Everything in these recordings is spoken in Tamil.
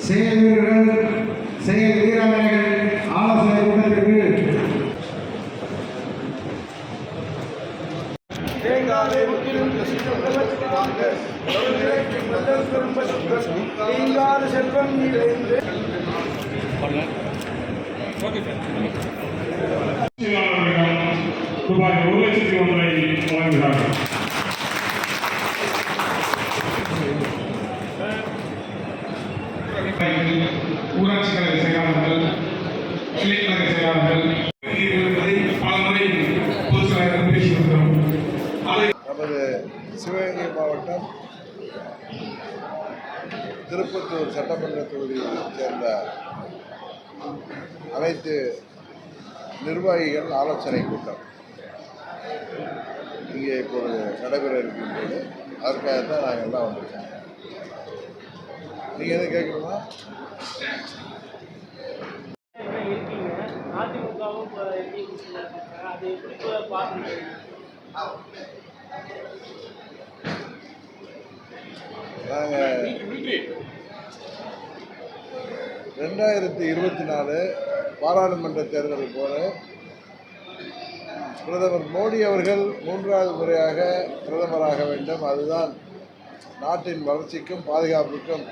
செயல் வீரர்கள், செயல் வீராங்கனைகள் ஆலோசனை கூட்டத்திற்கு செல்வம் நிறைந்து ரூபாய் 1,01,000 வழங்குகிறார்கள். ஊராட்சி கழக செயலாளர்கள், கிளைக்கழக செயலாளர்கள் பலமுறை பொது செயலாளர்கள் பேசியிருக்கிறோம். நமது சிவகங்கை மாவட்டம் திருப்பத்தூர் சட்டமன்ற தொகுதியைச் சேர்ந்த அனைத்து நிர்வாகிகள் ஆலோசனை கூட்டம் இங்கே இப்பொழுது நடைபெற இருக்கின்றது. அதற்காகத்தான் நாங்கள் எல்லாம் வந்திருக்கோம். நீங்கள் எதுவும் கேட்கணுமா? நாங்கள் 2024 பாராளுமன்ற தேர்தல் போல பிரதமர் மோடி அவர்கள் 3வது முறையாக பிரதமராக வேண்டும். அதுதான் நாட்டின் வளர்ச்சிக்கும் பாதுகாப்புக்கும்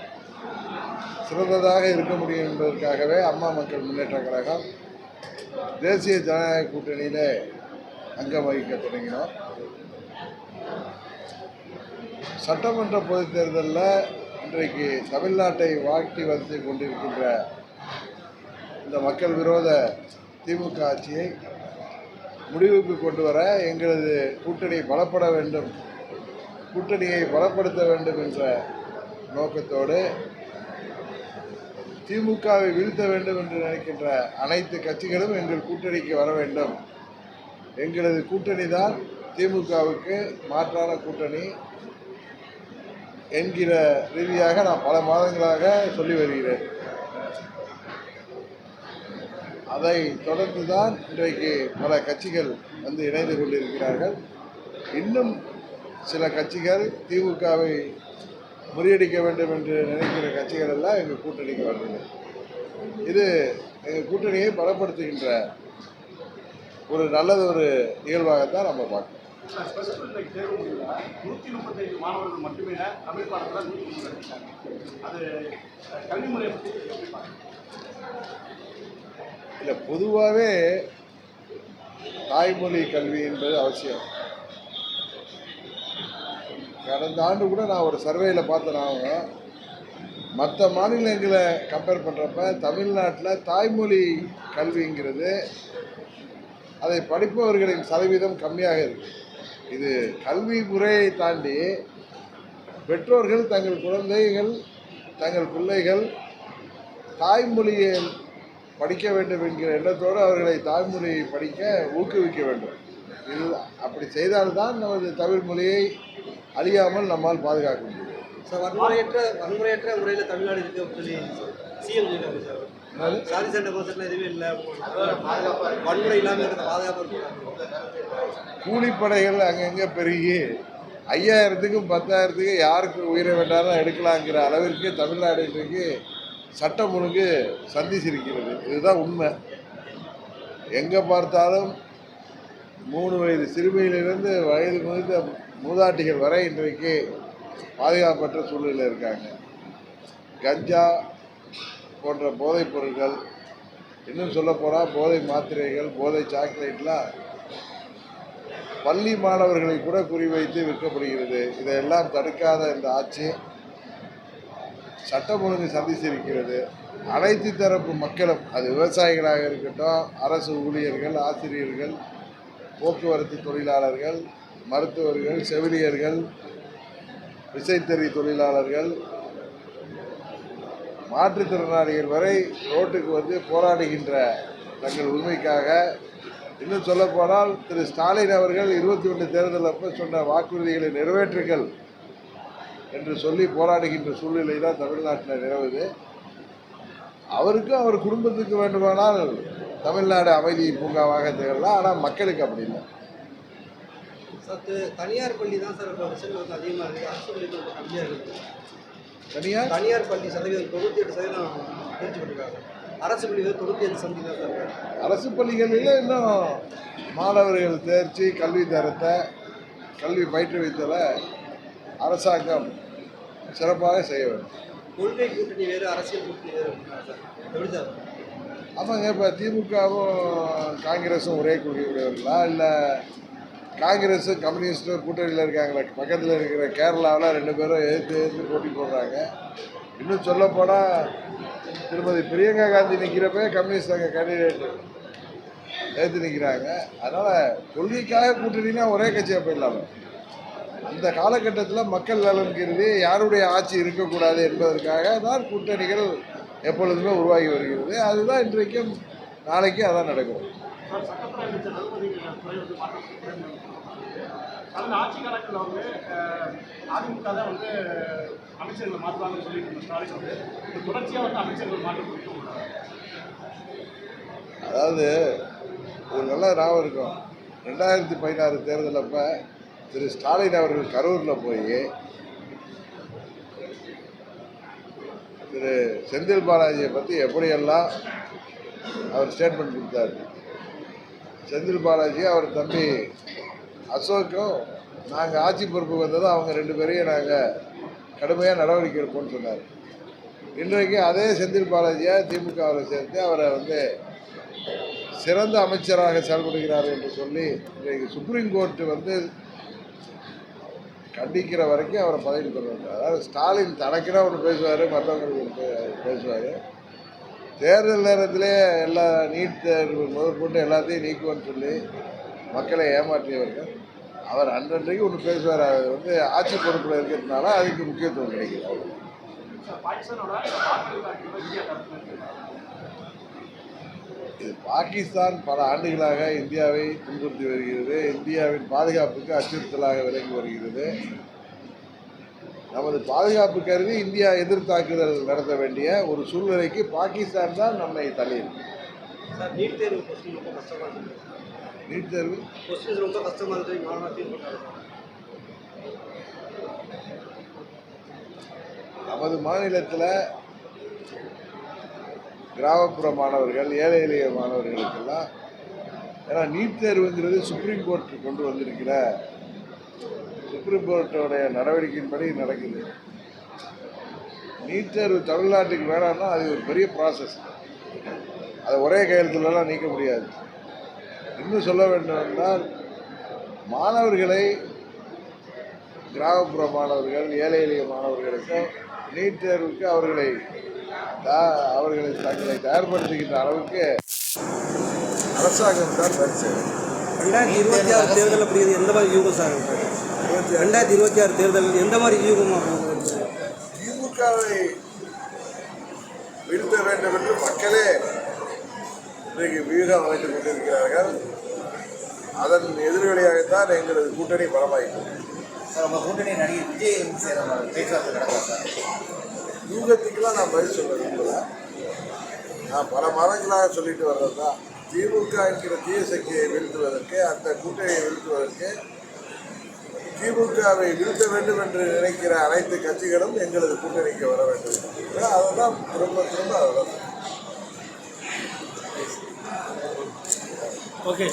சிறந்ததாக இருக்க முடியும் என்பதற்காகவே அம்மா மக்கள் முன்னேற்ற கழகம் தேசிய ஜனநாயக கூட்டணியில் அங்கம் வகிக்க தொடங்கினோம். சட்டமன்ற பொதுத் தேர்தலில் இன்றைக்கு தமிழ்நாட்டை வாழ்த்தி வந்து கொண்டிருக்கின்ற இந்த மக்கள் விரோத திமுக ஆட்சியை முடிவுக்கு கொண்டு வர எங்களது கூட்டணி பலப்பட வேண்டும், கூட்டணியை பலப்படுத்த வேண்டும் என்ற நோக்கத்தோடு திமுகவை வீழ்த்த வேண்டும் என்று நினைக்கின்ற அனைத்து கட்சிகளும் எங்கள் கூட்டணிக்கு வர வேண்டும். எங்களது கூட்டணி தான் திமுகவுக்கு மாற்றான கூட்டணி என்கிற ரீதியாக நான் பல மாதங்களாக சொல்லி வருகிறேன். அதை தொடர்ந்து தான் இன்றைக்கு பல கட்சிகள் வந்து இணைந்து கொண்டிருக்கிறார்கள். இன்னும் சில கட்சிகள் திமுகவை முறியடிக்க வேண்டும் என்று நினைக்கிற கட்சிகள் எல்லாம் எங்கள் கூட்டணிக்கு வருகிறது. இது எங்கள் கூட்டணியை பலப்படுத்துகின்ற ஒரு நல்லது ஒரு நிகழ்வாகத்தான் நம்ம பார்க்கணும். மாணவர்கள் மட்டுமே தமிழ் பாடத்தில் அது கல்வி முறை இல்லை, பொதுவாகவே தாய்மொழி கல்வி என்பது அவசியம். கடந்த ஆண்டு கூட நான் ஒரு சர்வேயில் பார்த்தேன். மற்ற மாநிலங்களை கம்பேர் பண்ணுறப்ப தமிழ்நாட்டில் தாய்மொழி கல்விங்கிறது அதை படிப்பவர்களின் சதவீதம் கம்மியாக இருக்குது. இது கல்வி முறையை தாண்டி பெற்றோர்கள் தங்கள் குழந்தைகள் தங்கள் பிள்ளைகள் தாய்மொழியை படிக்க வேண்டும் என்கிற எண்ணத்தோடு அவர்களை தாய்மொழியை படிக்க ஊக்குவிக்க வேண்டும். இது அப்படி செய்தால்தான் நமது தமிழ் மொழியை அழியாமல் நம்மால் பாதுகாக்க முடியும். வன்முறையற்ற முறையில் தமிழ்நாடு இருக்கு சொல்லி சிஎம் சாதி சண்டை கோசத்தில் எதுவுமே இல்லை, வன்முறை இல்லாமல் இருக்கிற பாதுகாப்பு. கூலிப்படைகள் அங்கங்கே பெருகி 5000த்துக்கும் 10,000த்துக்கு யாருக்கு உயிரை வேண்டாலும் எடுக்கலாங்கிற அளவிற்கு தமிழ்நாடு இன்றைக்கு சட்டம் ஒழுங்கு சந்திச்சிருக்கிறது. இதுதான் உண்மை. எங்கே பார்த்தாலும் 3 வயது சிறுமியிலிருந்து வயது முதிர்ந்த மூதாட்டிகள் வரை இன்றைக்கு பாதுகாப்பற்ற சூழ்நிலையில் இருக்காங்க. கஞ்சா போன்ற போதைப் பொருட்கள், இன்னும் சொல்லப்போனால் போதை மாத்திரைகள், போதை சாக்லேட்லாம் பள்ளி மாணவர்களை கூட குறிவைத்து விற்கப்படுகிறது. இதையெல்லாம் தடுக்காத இந்த ஆட்சி சட்டம் ஒழுங்கு சந்திச்சிருக்கிறது. அனைத்து தரப்பு மக்களும், அது விவசாயிகளாக இருக்கட்டும், அரசு ஊழியர்கள், ஆசிரியர்கள், போக்குவரத்து தொழிலாளர்கள், மருத்துவர்கள், செவிலியர்கள், விசைத்தறி தொழிலாளர்கள், மாற்றுத்திறனாளிகள் வரை ரோட்டுக்கு வந்து போராடுகின்ற தங்கள் உரிமைக்காக. இன்னும் சொல்லப்போனால் திரு ஸ்டாலின் அவர்கள் 21 தேர்தல் அப்போ சொன்ன வாக்குறுதிகளை நிறைவேற்றுங்கள் என்று சொல்லி போராடுகின்ற சூழ்நிலை தான் தமிழ்நாட்டில் நிலவுது. அவருக்கும் அவர் குடும்பத்துக்கு வேண்டுமானால் தமிழ்நாடு அமைதி பூங்காவாக திகழலாம். ஆனால் மக்களுக்கு அப்படி இல்லை. தனியார் பள்ளி தான் சார் இப்போ ரிசல்ட் வந்து அதிகமாக இருக்குது, அரசு பள்ளி கொஞ்சம் கம்மியாக இருக்குது. தனியார் பள்ளி சதவீதம் 98% தேர்ச்சி பெற்றிருக்காங்க. அரசு பள்ளிகள் 95% தான் சார் இருக்கு. அரசு பள்ளிகளில் இன்னும் மாணவர்கள் தேர்ச்சி, கல்வி தரத்தை, கல்வி பயிற்றுவித்தலை அரசாங்கம் சிறப்பாக செய்ய வேண்டும். கொள்கை கூட்டணி வேறு, அரசியல் கூட்டணி வேறு அப்படின்னா சார் எப்படி சார்? ஆமாங்க, இப்போ திமுகவும் காங்கிரஸும் ஒரே கொள்கை உடையவர்களா, இல்லை காங்கிரஸும் கம்யூனிஸ்டும் கூட்டணியில் இருக்காங்களே, பக்கத்தில் இருக்கிற கேரளாவில் 2 பேரும் எதிர்த்து போட்டி போடுறாங்க. இன்னும் சொல்லப்போனால் திருமதி பிரியங்கா காந்தி நிற்கிறப்ப கம்யூனிஸ்ட் அங்கே கேண்டிடேட் எதிர்த்து நிற்கிறாங்க. அதனால் கொள்கைக்காக கூட்டணினா ஒரே கட்சியாக போயிடலாமே. அந்த காலகட்டத்தில் மக்கள் நலன் கருதி யாருடைய ஆட்சி இருக்கக்கூடாது என்பதற்காக தான் கூட்டணிகள் எப்பொழுதுமே உருவாகி வருகிறது. அதுதான் இன்றைக்கும் நாளைக்கும் அதான் நடக்கும். சட்டத்துறை அமைச்சர் ரகுபதி துறை வந்து மாற்றம் கடந்த ஆட்சி காலத்தில் வந்து அதிமுக தான் வந்து அமைச்சர்களை மாற்றுவாங்கன்னு சொல்லிட்டு இருந்த ஸ்டாலின் வந்து இது தொடர்ச்சியாக வந்து அமைச்சர்கள் மாற்றம் கொடுக்க முடியாது. அதாவது ஒரு நல்ல ஞாபகம் இருக்கும், 2016 தேர்தல் அப்போ திரு ஸ்டாலின் அவர்கள் கரூரில் போய் திரு செந்தில் பாலாஜியை பற்றி எப்படியெல்லாம் அவர் ஸ்டேட்மெண்ட் கொடுத்தார். செந்தில் பாலாஜி அவர் தம்பி அசோக்கும் நாங்கள் ஆட்சி பொறுப்பு வந்ததும் அவங்க 2 பேரையும் நாங்கள் கடுமையாக நடவடிக்கை எடுப்போம்னு சொன்னார். இன்றைக்கு அதே செந்தில் பாலாஜியை திமுகவில் சேர்த்து அவரை வந்து சிறந்த அமைச்சராக செயல்படுகிறார் என்று சொல்லி இன்றைக்கு சுப்ரீம் கோர்ட்டு வந்து கண்டிக்கிற வரைக்கும் அவரை பதவியில் கொண்டு வந்தார். அதாவது ஸ்டாலின் தனக்குன்னா ஒன்று பேசுவார், மற்றவங்களுக்கு ஒன்று பேசுவார். தேர்தல் நேரத்திலே எல்லா நீட் தேர்வு முதற்கொண்டு எல்லாத்தையும் நீக்குவோன்னு சொல்லி மக்களை ஏமாற்றியவர்கள். அவர் அன்றன்றைக்கு ஒன்று பேசுவார். அது வந்து ஆட்சி பொறுப்பில் இருக்கிறதுனால அதுக்கு முக்கியத்துவம் கிடைக்கிறது. இது பாகிஸ்தான் பல ஆண்டுகளாக இந்தியாவை துன்புறுத்தி வருகிறது. இந்தியாவின் பாதுகாப்புக்கு அச்சுறுத்தலாக விளங்கி வருகிறது. நமது பாதுகாப்பு கருதி இந்தியா எதிர்த்தாக்குதல் நடத்த வேண்டிய ஒரு சூழ்நிலைக்கு பாகிஸ்தான் தான் நம்மை தள்ளியிருக்கு. சார் நீட் தேர்வு கொஸ்டின் ரொம்ப கஷ்டமாக இருக்குது. நீட் தேர்வு கொஸ்டின்ஸ் ரொம்ப கஷ்டமாக இருக்குது. மாணவர்கள் ஃபீல் பண்ணுறாங்க. நமது மாநிலத்தில் கிராமப்புற மாணவர்கள், ஏழை எளிய மாணவர்களுக்கெல்லாம், ஏன்னா நீட் தேர்வுங்கிறது சுப்ரீம் கோர்ட் கொண்டு வந்திருக்கிற சுப்ரீம் கோர்ட்டோடைய நடவடிக்கையின்படி நடக்குது. நீட் தேர்வு தமிழ்நாட்டுக்கு வேணாம்னா அது ஒரு பெரிய ப்ராசஸ். அதை ஒரே கையெழுத்துலலாம் நீக்க முடியாது. இன்னும் சொல்ல வேண்டும் என்றால் மாணவர்களை, கிராமப்புற மாணவர்கள், ஏழை எளிய மாணவர்களுக்கும் நீட் தேர்வுக்கு அவர்களை தங்களை தயார்படுத்துகின்ற அளவுக்கு அரசாங்கம் தான் பரிசு. 2026 தேர்தல் அப்படிங்கிறது எந்த மாதிரி யூகம் சார்? 2026 தேர்தல் எந்த மாதிரி யூகமாக திமுகவை வீழ்த்த வேண்டும் என்று மக்களே இன்றைக்கு வியூகம் அமைத்துக் கொண்டிருக்கிறார்கள். அதன் எதிர்வலியாகத்தான் எங்களது கூட்டணி பலமாயிடும். சார் உங்கள் கூட்டணி நடிகை விஜய் பேச்சுவார்த்தை நடக்கும் சார்? யூகத்துக்கெல்லாம் நான் பதில் சொல்ல விரும்பல. நான் பல மாதங்களாக சொல்லிட்டு வர்றது தான், திமுக என்கிற தீய சக்தியை வீழ்த்துவதற்கு, அந்த கூட்டணியை வீழ்த்துவதற்கு, திமுகவை வீழ்த்த வேண்டும் என்று நினைக்கிற அனைத்து கட்சிகளும் எங்களது கூட்டணிக்கு வர வேண்டும். அதை தான் திரும்ப திரும்ப அதை தான். ஓகே.